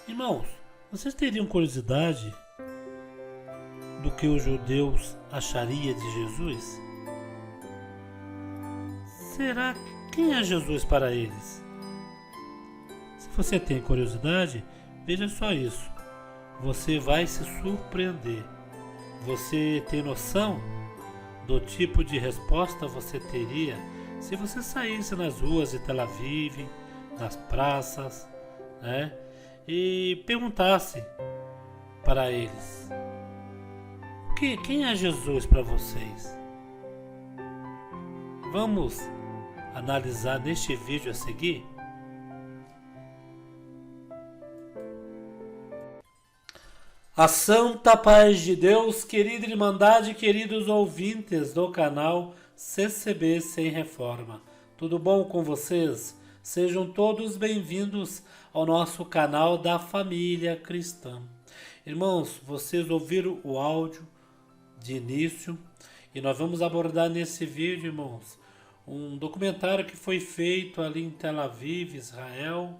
Irmãos, vocês teriam curiosidade do que os judeus achariam de Jesus? Será quem é Jesus para eles? Se você tem curiosidade, veja só isso. Você vai se surpreender. Você tem noção do tipo de resposta você teria se você saísse nas ruas de Tel Aviv, nas praças, né? E perguntasse para eles: quem é Jesus para vocês? Vamos analisar neste vídeo a seguir? A santa paz de Deus, querida Irmandade, queridos ouvintes do canal CCB Sem Reforma. Tudo bom com vocês? Sejam todos bem-vindos ao nosso canal da Família Cristã. Irmãos, vocês ouviram o áudio de início e nós vamos abordar nesse vídeo, irmãos, um documentário que foi feito ali em Tel Aviv, Israel,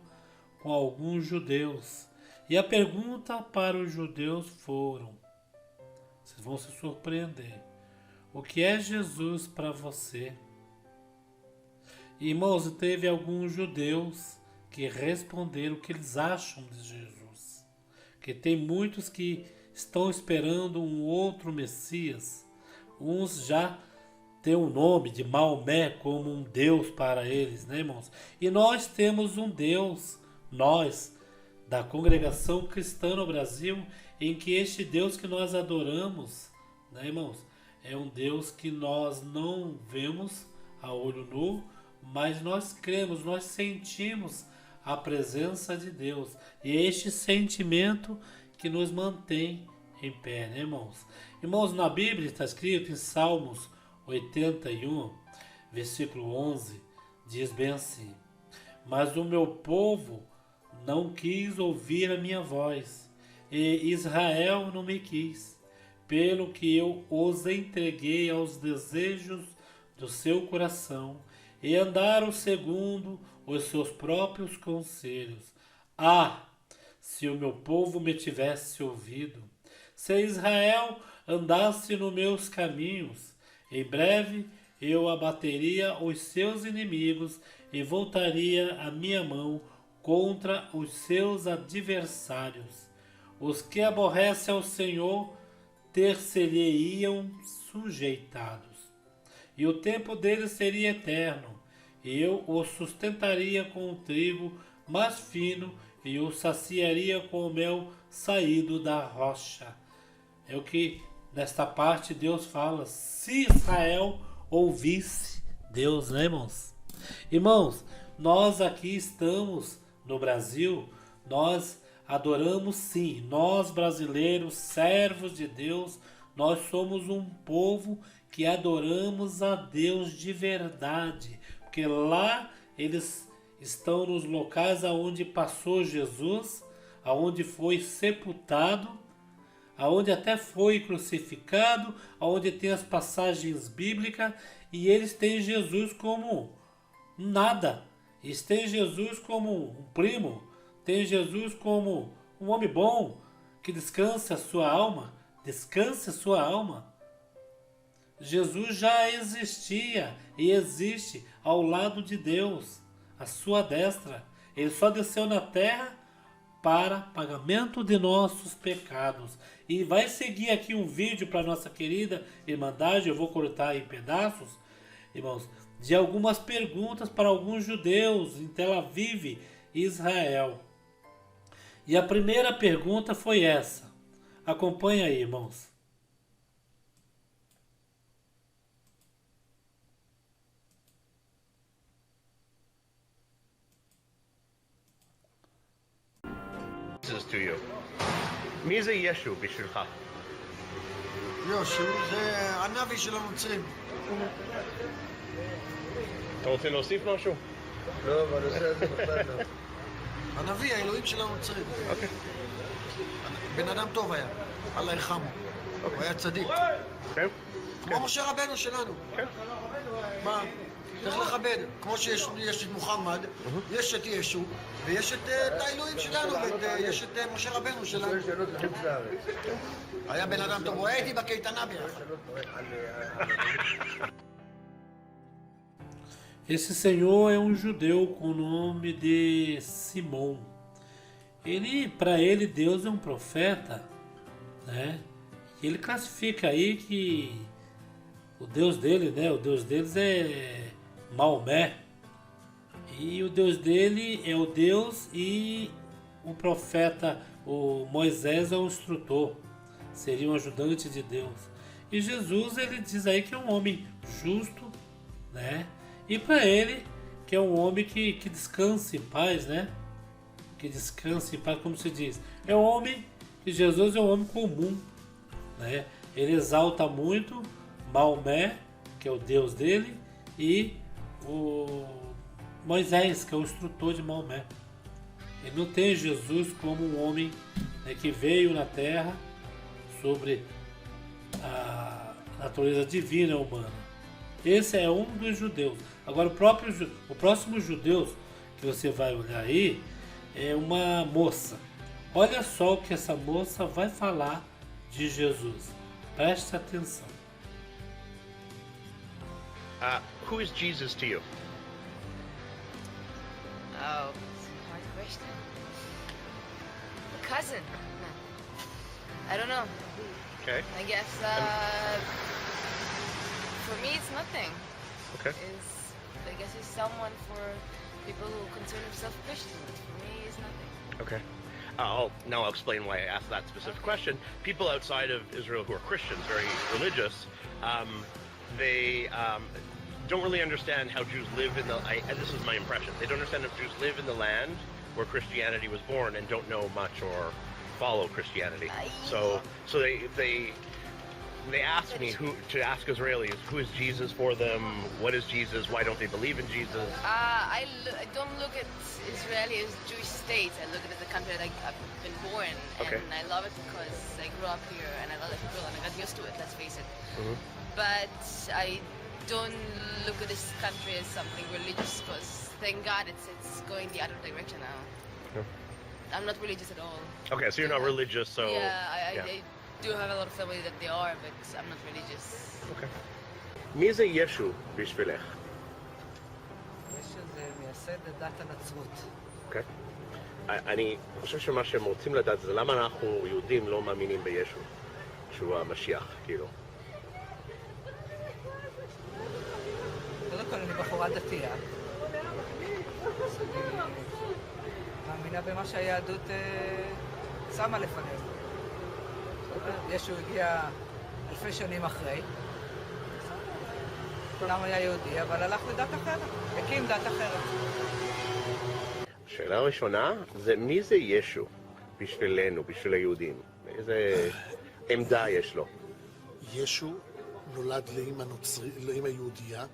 com alguns judeus. E a pergunta para os judeus foram: vocês vão se surpreender, o que é Jesus para você? Irmãos, teve alguns judeus que responderam o que eles acham de Jesus. Que tem muitos que estão esperando um outro Messias. Uns já têm o nome de Maomé como um Deus para eles, né, irmãos? E nós temos um Deus, nós, da congregação cristã no Brasil, em que este Deus que nós adoramos, né, irmãos, é um Deus que nós não vemos a olho nu, mas nós cremos, nós sentimos a presença de Deus. E é este sentimento que nos mantém em pé, né, irmãos? Irmãos, na Bíblia está escrito em Salmos 81, versículo 11, diz bem assim: mas o meu povo não quis ouvir a minha voz, e Israel não me quis, pelo que eu os entreguei aos desejos do seu coração, e andaram segundo os seus próprios conselhos. Ah, se o meu povo me tivesse ouvido, se Israel andasse nos meus caminhos, em breve eu abateria os seus inimigos e voltaria a minha mão contra os seus adversários. Os que aborrecem ao Senhor ter-se-lhe-iam sujeitados, e o tempo deles seria eterno, e eu os sustentaria com o trigo mais fino, e os saciaria com o mel saído da rocha. É o que nesta parte Deus fala, se Israel ouvisse Deus, né, irmãos? Irmãos, nós aqui estamos no Brasil, nós adoramos sim, nós brasileiros, servos de Deus, nós somos um povo que adoramos a Deus de verdade, porque lá eles estão nos locais aonde passou Jesus, aonde foi sepultado, aonde até foi crucificado, aonde tem as passagens bíblicas, e eles têm Jesus como nada. Eles têm Jesus como um primo, tem Jesus como um homem bom, que descansa a sua alma, descansa a sua alma. Jesus já existia e existe ao lado de Deus, à sua destra. Ele só desceu na terra para pagamento de nossos pecados. E vai seguir aqui um vídeo para nossa querida Irmandade, eu vou cortar em pedaços, irmãos, de algumas perguntas para alguns judeus em Tel Aviv, Israel. E a primeira pergunta foi essa. Acompanha aí, irmãos. To you. מי זה ישו בשבילך? יושו זה הנביא של המוצאים. אתה רוצה להוסיף משהו? לא, בנושא הזה בכלל לא. הנביא, האלוהים שלנו צריך. אוקיי. בן אדם טוב היה, אללה ירחמו. הוא היה צדיק. כן? כמו משה רבנו שלנו. כן. מה? צריך לכבד. כמו שיש את מוחמד, יש את ישו, ויש את האלוהים שלנו, ויש את משה רבנו שלנו. היה בן אדם טוב, הוא היה איתי בקייטנה ביחד. Esse senhor é um judeu com o nome de Simão. Para ele, Deus é um profeta, né? E ele classifica aí que o Deus dele, né? O Deus deles é Maomé. E o Deus dele é o Deus e o profeta, o Moisés é o instrutor, seria um ajudante de Deus. E Jesus, ele diz aí que é um homem justo, né? E para ele, que é um homem que descansa em paz, né? Que descansa em paz, como se diz. É um homem, que Jesus é um homem comum, né? Ele exalta muito Maomé, que é o Deus dele, e o Moisés, que é o instrutor de Maomé. Ele não tem Jesus como um homem, né, que veio na terra sobre a natureza divina humana. Esse é um dos judeus. Agora o próximo judeu que você vai olhar aí é uma moça. Olha só o que essa moça vai falar de Jesus. Preste atenção. Who is Jesus to you? Oh, it's a hard question. A cousin? No. I don't know. Okay. I guess, for me it's nothing. Okay. I guess it's someone for people who consider themselves Christians. For me it's nothing. Okay. Now I'll explain why I asked that specific question. People outside of Israel who are Christians, very religious, they don't really understand how Jews live in and this is my impression, they don't understand how Jews live in the land where Christianity was born and don't know much or follow Christianity. So they asked me to ask Israelis, who is Jesus for them? What is Jesus? Why don't they believe in Jesus? I don't look at Israel as Jewish state. I look at it as a country that I've been born, Okay. and I love it because I grew up here, and I love the people, and I got used to it. Let's face it. Mhm. But I don't look at this country as something religious because, thank God, it's going the other direction now. Yeah. I'm not religious at all. Okay, so you're not religious, so... I do have a lot of family that they are, but I'm not religious. Okay. מי זה ישו בשבילך? ישו זה מייסד את דת הנצרות. אוקיי. אני חושב שמה שהם רוצים לדעת זה למה אנחנו יהודים לא מאמינים בישו, שהוא המשיח, כאילו. קודם כל אני בחורה דתייה. אז אני מאמינה במה שהיהדות שמה לפנינו. ישו הגיע אלפי שנים אחרי. כולם היה יהודי, אבל הלך לדת אחרת. הקים דת אחרת. השאלה הראשונה זה מי זה ישו בשבילנו, בשביל היהודים? איזה עמדה יש לו? ישו נולד לאמא יהודייה,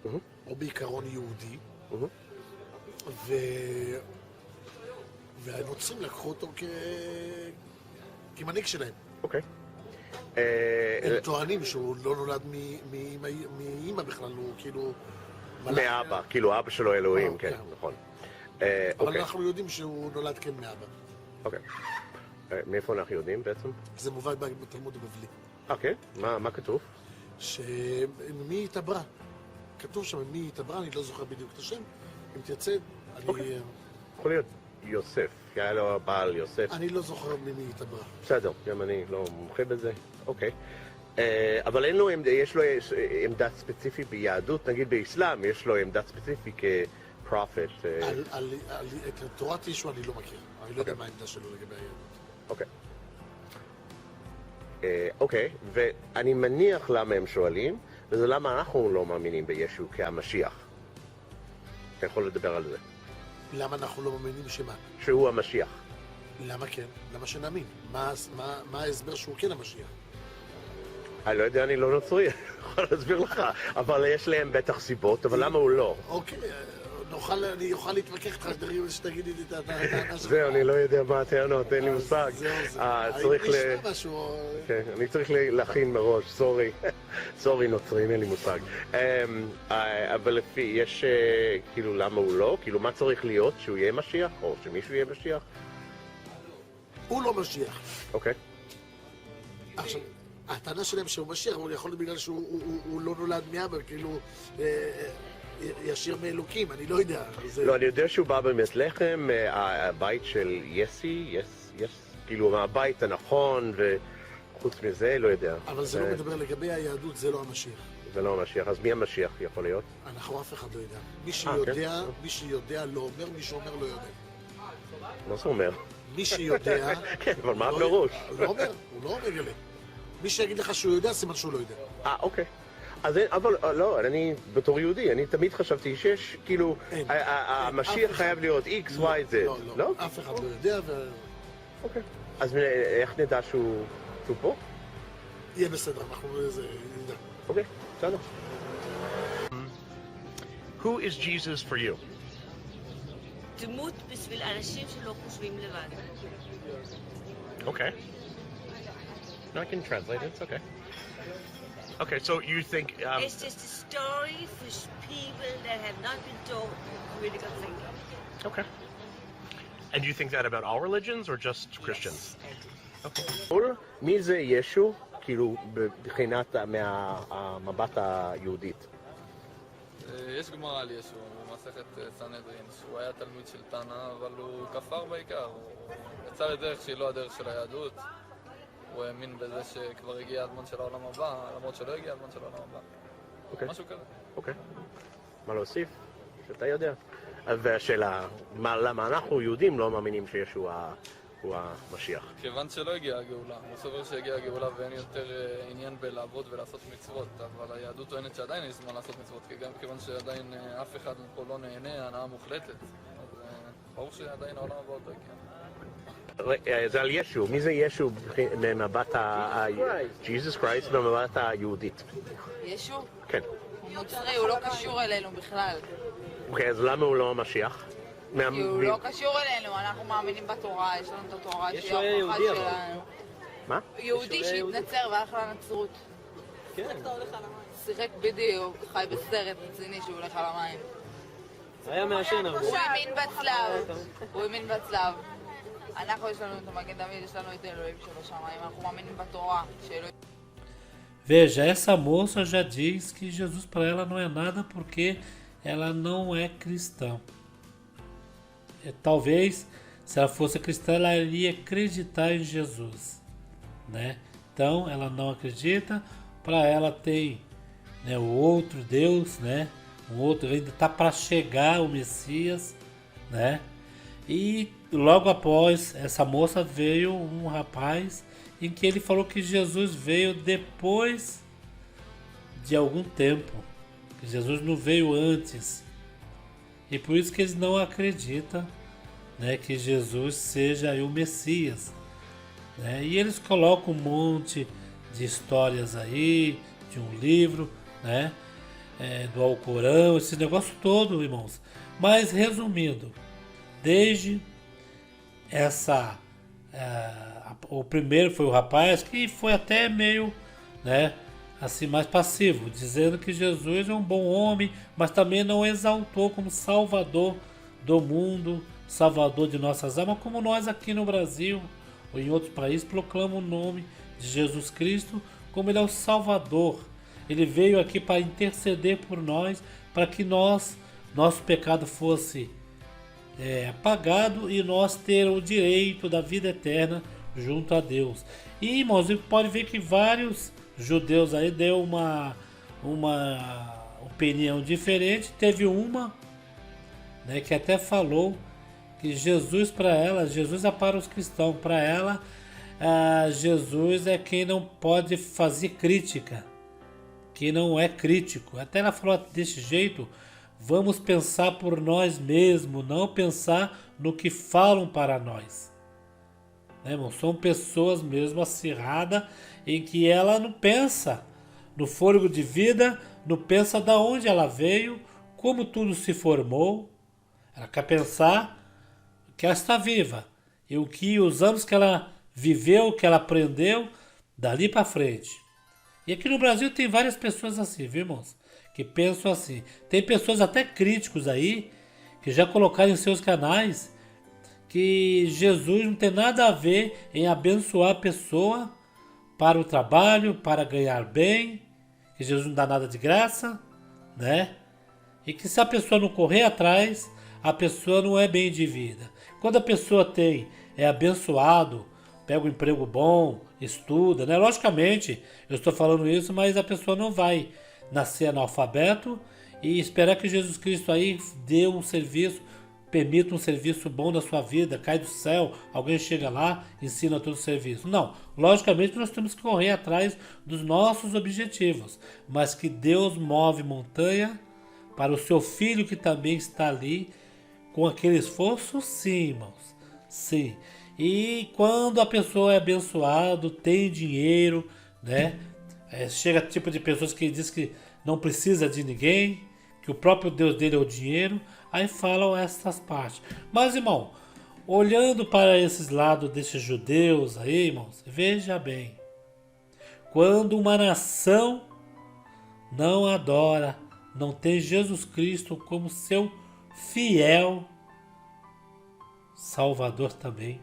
או בעיקרון יהודי, והנוצרים לקחו אותו כמנהיג שלהם. אוקיי. הם טוענים שהוא לא נולד מאמא בכלל, הוא כאילו... מאבא, כאילו אבא שלו אלוהים, כן, נכון. אבל אנחנו יודעים שהוא נולד כן מאבא. אוקיי. מאיפה אנחנו יודעים בעצם? זה מובא בתלמוד הבבלי. אוקיי, מה כתוב? שמי התעברה. כתוב שם מי התעברה, אני לא זוכר בדיוק את השם. אם תרצה, אני... יכול להיות יוסף, כי היה לו בעל יוסף. אני לא זוכר ממי התעברה. בסדר, גם אני לא מומחה בזה. אוקיי. אבל יש לו עמדה ספציפית ביהדות, נגיד באסלאם, יש לו עמדה ספציפית כפרופט. את תורת ישו אני לא מכיר. אני לא יודע מה העמדה שלו לגבי היהדות. אוקיי, ואני מניח למה הם שואלים, וזה למה אנחנו לא מאמינים בישו כהמשיח. אתה יכול לדבר על זה. למה אנחנו לא מאמינים שמה? שהוא המשיח. למה כן? למה שנאמין? מה ההסבר שהוא כן המשיח? אני לא יודע, אני לא נוצרי, אני יכול להסביר לך, אבל יש להם בטח סיבות, אבל למה הוא לא? אוקיי, אני אוכל להתווכח איתך שתגיד לי את הטענה שלך. זהו, אני לא יודע מה הטענות, אין לי מושג. צריך אני צריך להכין מראש, סורי נוצרים, אין לי מושג. אבל לפי, יש, כאילו, למה הוא לא? כאילו, מה צריך להיות? שהוא יהיה משיח? או שמישהו יהיה משיח? הוא לא משיח. אוקיי. עכשיו, הטענה שלהם שהוא משיח, הוא יכול להיות בגלל שהוא לא נולד מאבא, כאילו ישיר מאלוקים, אני לא יודע. לא, אני יודע שהוא בא באמת לחם, הבית של יסי, כאילו מהבית הנכון, וחוץ מזה, לא יודע. אבל זה לא מדבר לגבי היהדות, זה לא המשיח. זה לא המשיח, אז מי המשיח יכול להיות? אנחנו אף אחד לא יודע. מי שיודע לא אומר, מי שאומר לא יודע. מה זה אומר? מי שיודע... כן, אבל מה הפירוש? הוא לא אומר גלה. מי שיגיד לך שהוא יודע, סימן שהוא לא יודע. אוקיי. אז אבל לא, אני בתור יהודי, אני תמיד חשבתי שיש, כאילו, המשיח חייב להיות X, Y, Z. לא, אף אחד לא יודע אוקיי. אז איך נדע שהוא פה? יהיה בסדר, אנחנו נדע. אוקיי, בסדר. Who is Jesus for you? דמות בשביל אנשים שלא חושבים לבד. Okay. No, I can translate it, it's okay. Okay, so you think... It's just a story for people that have not been taught critical thinking. Okay. And do you think that about all religions or just Christians? Yes, מי זה ישו, כאילו, מבחינת מהמבט היהודית? יש גמרא על ישו, במסכת סנהדרין, שהוא היה תלמיד של תנא, אבל הוא כפר בעיקר, הוא יצא לדרך שהיא לא הדרך של היהדות. הוא האמין בזה שכבר הגיע הזמן של העולם הבא, למרות שלא הגיע הזמן של העולם הבא. משהו כזה. אוקיי. מה להוסיף? שאתה יודע. והשאלה, למה אנחנו יהודים לא מאמינים שישו הוא המשיח? כיוון שלא הגיעה הגאולה. הוא סובר שהגיעה הגאולה ואין יותר עניין בלעבוד ולעשות מצוות, אבל היהדות טוענת שעדיין יש זמן לעשות מצוות, כי גם כיוון שעדיין אף אחד פה לא נהנה, הנאה מוחלטת. אז ברור שעדיין העולם הבא עוד לא הגיע. זה על ישו, מי זה ישו במבט ג'יזוס קרייסט במבט היהודית? ישו? כן. הוא נוצרי, הוא לא קשור אלינו בכלל. אוקיי, אז למה הוא לא המשיח? כי הוא לא קשור אלינו, אנחנו מאמינים בתורה, יש לנו את התורה שהיא ההוכחה שלנו. מה? יהודי שהתנצר והלך לנצרות. כן. שיחק בדיוק, חי בסרט רציני שהוא הולך על המים. היה מעשן הרבה. הוא האמין בצלב. אנחנו יש לנו את המגן דוד, יש לנו את אלוהים שבשמיים, אנחנו מאמינים בתורה, שאלוהים... Veja, essa moça já diz que Jesus para ela não é nada porque ela não é cristã. Talvez, se ela fosse cristã, ela iria acreditar em Jesus, né? Então, ela não acredita, para ela tem, né, o outro Deus, né? O outro ainda está para chegar o Messias, né? E logo após essa moça veio um rapaz em que ele falou que Jesus veio depois de algum tempo, que Jesus não veio antes. E por isso que eles não acreditam, né, que Jesus seja o Messias, né? E eles colocam um monte de histórias aí, de um livro, né, do Alcorão, esse negócio todo, irmãos. Mas resumindo, desde essa... o primeiro foi o rapaz que foi até meio, né, assim, mais passivo, dizendo que Jesus é um bom homem, mas também não exaltou como Salvador do mundo, Salvador de nossas almas, como nós aqui no Brasil ou em outros países proclamam o nome de Jesus Cristo como ele é o Salvador. Ele veio aqui para interceder por nós, para que nosso pecado fosse apagado e nós ter o direito da vida eterna junto a Deus. E, irmãos, você pode ver que vários judeus aí deu uma opinião diferente. Teve uma, né, que até falou que Jesus para ela, Jesus é para os cristãos, para ela, Jesus é quem não pode fazer crítica, que não é crítico. Até ela falou desse jeito: vamos pensar por nós mesmos, não pensar no que falam para nós. Né, irmão? São pessoas mesmo acirradas em que ela não pensa no fôlego de vida, não pensa da onde ela veio, como tudo se formou, Ela quer pensar que ela está viva. E os anos que ela viveu, que ela aprendeu, dali para frente. E aqui no Brasil tem várias pessoas assim, viu, irmãos? Que pensam assim. Tem pessoas até críticos aí, que já colocaram em seus canais que Jesus não tem nada a ver em abençoar a pessoa para o trabalho, para ganhar bem, que Jesus não dá nada de graça, né? E que se a pessoa não correr atrás, a pessoa não é bem de vida. Quando a pessoa é abençoado, pega um emprego bom, estuda, né? Logicamente, eu estou falando isso, mas a pessoa não vai nascer analfabeto e esperar que Jesus Cristo aí dê um serviço, permita um serviço bom na sua vida, cai do céu, alguém chega lá, ensina todo o serviço. Não, logicamente nós temos que correr atrás dos nossos objetivos, mas que Deus move montanha para o seu filho que também está ali com aquele esforço, sim, irmãos, sim. E quando a pessoa é abençoada, tem dinheiro, né? Chega tipo de pessoas que diz que não precisa de ninguém, que o próprio Deus dele é o dinheiro, aí falam essas partes. Mas, irmão, olhando para esses lados desses judeus aí, irmãos, veja bem. Quando uma nação não adora, não tem Jesus Cristo como seu fiel Salvador também.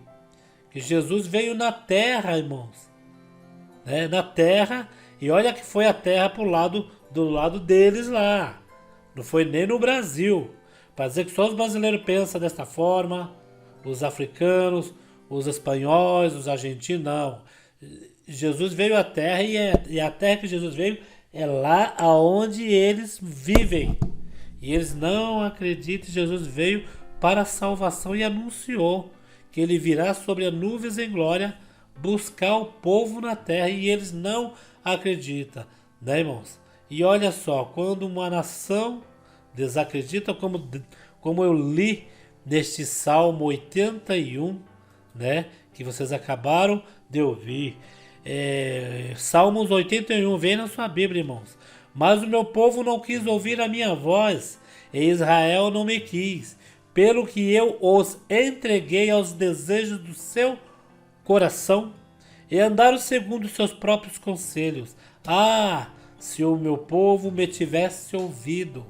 Que Jesus veio na terra, irmãos. Né? Na terra, e olha que foi a terra do lado deles lá. Não foi nem no Brasil. Para dizer que só os brasileiros pensam desta forma, os africanos, os espanhóis, os argentinos, não. Jesus veio à terra e a terra que Jesus veio é lá aonde eles vivem. E eles não acreditam. Jesus veio para a salvação e anunciou que ele virá sobre as nuvens em glória buscar o povo na terra, e eles não acreditam, né, irmãos? E olha só, quando uma nação desacredita, como eu li neste Salmo 81, né, que vocês acabaram de ouvir, Salmos 81, vem na sua Bíblia, irmãos. Mas o meu povo não quis ouvir a minha voz, e Israel não me quis, pelo que eu os entreguei aos desejos do seu coração, e andaram segundo os seus próprios conselhos. Ah, se o meu povo me tivesse ouvido,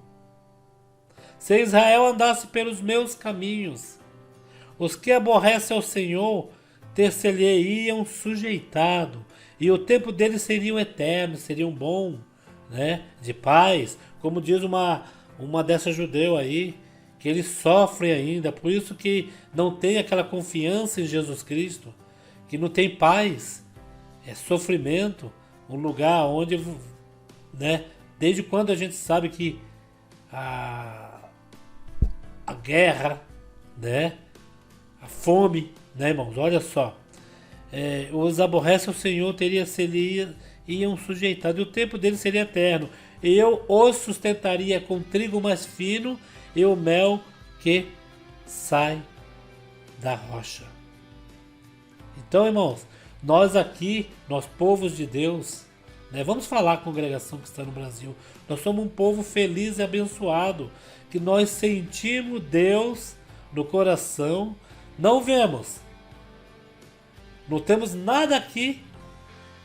se Israel andasse pelos meus caminhos, os que aborrecem ao Senhor ter-se-lhe-iam sujeitado, e o tempo deles seria eterno, seriam bom, né, de paz, como diz uma dessas judeu aí, que eles sofrem ainda, por isso que não tem aquela confiança em Jesus Cristo, que não tem paz, é sofrimento, um lugar onde, né, desde quando a gente sabe que a guerra, né, a fome, né, irmãos, olha só, os aborrecem o Senhor, iam sujeitado, e o tempo deles seria eterno, e eu os sustentaria com trigo mais fino, e o mel que sai da rocha. Então, irmãos, nós aqui, nós povos de Deus, né, vamos falar com a congregação que está no Brasil, nós somos um povo feliz e abençoado, que nós sentimos Deus no coração, não vemos, não temos nada aqui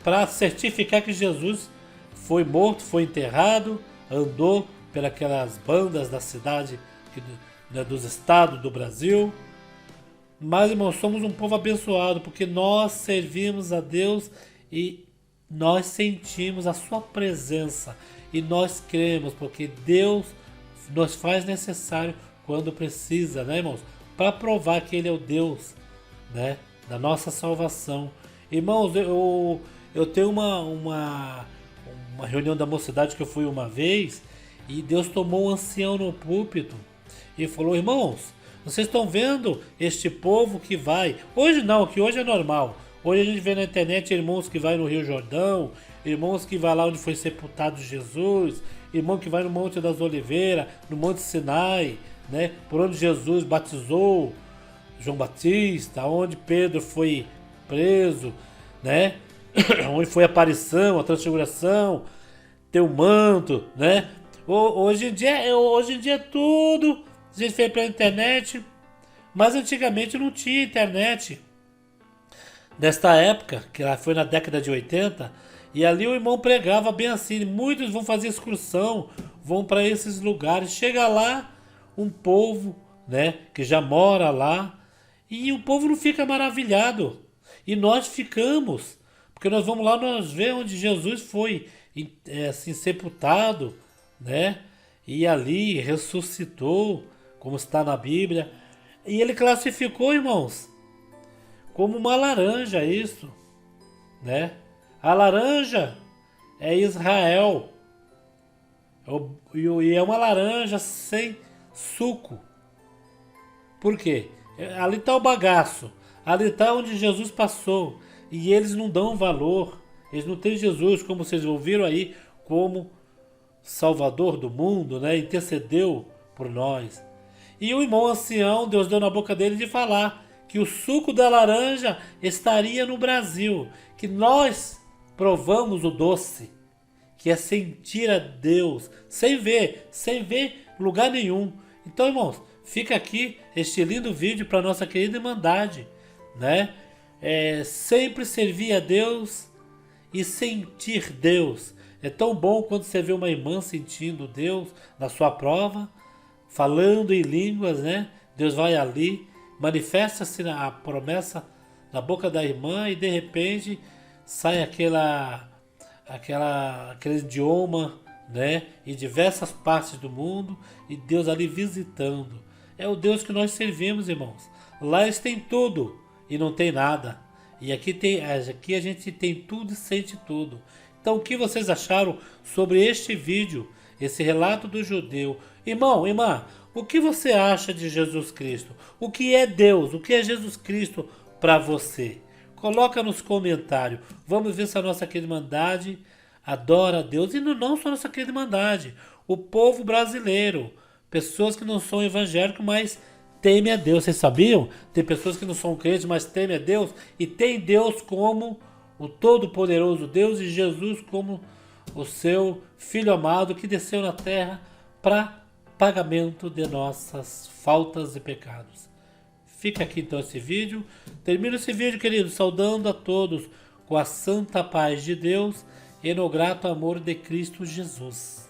para certificar que Jesus foi morto, foi enterrado, andou pelas bandas da cidade, dos estados do Brasil. Mas, irmãos, somos um povo abençoado, porque nós servimos a Deus e nós sentimos a sua presença. E nós cremos, porque Deus nos faz necessário quando precisa, né, irmãos? Para provar que Ele é o Deus, né, da nossa salvação. Irmãos, eu tenho uma reunião da mocidade que eu fui uma vez, e Deus tomou um ancião no púlpito e falou: irmãos, vocês estão vendo este povo que vai, hoje não, que hoje é normal, hoje a gente vê na internet irmãos que vai no Rio Jordão, irmãos que vai lá onde foi sepultado Jesus, irmão que vai no Monte das Oliveiras, no Monte Sinai, né, por onde Jesus batizou João Batista, onde Pedro foi preso, né, onde foi a aparição, a transfiguração, tem o manto, né? Hoje em dia tudo A gente fez pela internet, mas antigamente não tinha internet. Nesta época, que lá foi na década de 80, e ali o irmão pregava bem assim, muitos vão fazer excursão, vão para esses lugares, chega lá um povo, né, que já mora lá, e o povo não fica maravilhado, e nós ficamos, porque nós vamos lá, nós vemos onde Jesus foi assim, sepultado, né, e ali ressuscitou, como está na Bíblia, e ele classificou, irmãos, como uma laranja, isso, né? A laranja é Israel, e é uma laranja sem suco. Por quê? Ali está o bagaço, ali está onde Jesus passou, e eles não dão valor, eles não têm Jesus, como vocês ouviram aí, como Salvador do mundo, né? Intercedeu por nós. E o irmão ancião, Deus deu na boca dele de falar que o suco da laranja estaria no Brasil, que nós provamos o doce, que é sentir a Deus, sem ver lugar nenhum. Então, irmãos, fica aqui este lindo vídeo para nossa querida Irmandade, né? Sempre servir a Deus e sentir Deus. É tão bom quando você vê uma irmã sentindo Deus na sua prova, falando em línguas, né? Deus vai ali, manifesta-se a promessa na boca da irmã e de repente sai aquele idioma, né? Em diversas partes do mundo e Deus ali visitando. É o Deus que nós servimos, irmãos. Lá eles têm tudo e não tem nada. E aqui a gente tem tudo e sente tudo. Então, o que vocês acharam sobre este vídeo, esse relato do judeu? Irmão, irmã, o que você acha de Jesus Cristo? O que é Deus? O que é Jesus Cristo para você? Coloca nos comentários. Vamos ver se a nossa querida Irmandade adora a Deus. E não só a nossa querida Irmandade, o povo brasileiro. Pessoas que não são evangélicos, mas temem a Deus. Vocês sabiam? Tem pessoas que não são crentes, mas temem a Deus. E tem Deus como o Todo-Poderoso Deus e Jesus como o seu Filho amado que desceu na terra para pagamento de nossas faltas e pecados. Fica aqui então esse vídeo. Termino esse vídeo, querido, saudando a todos com a santa paz de Deus e no grato amor de Cristo Jesus.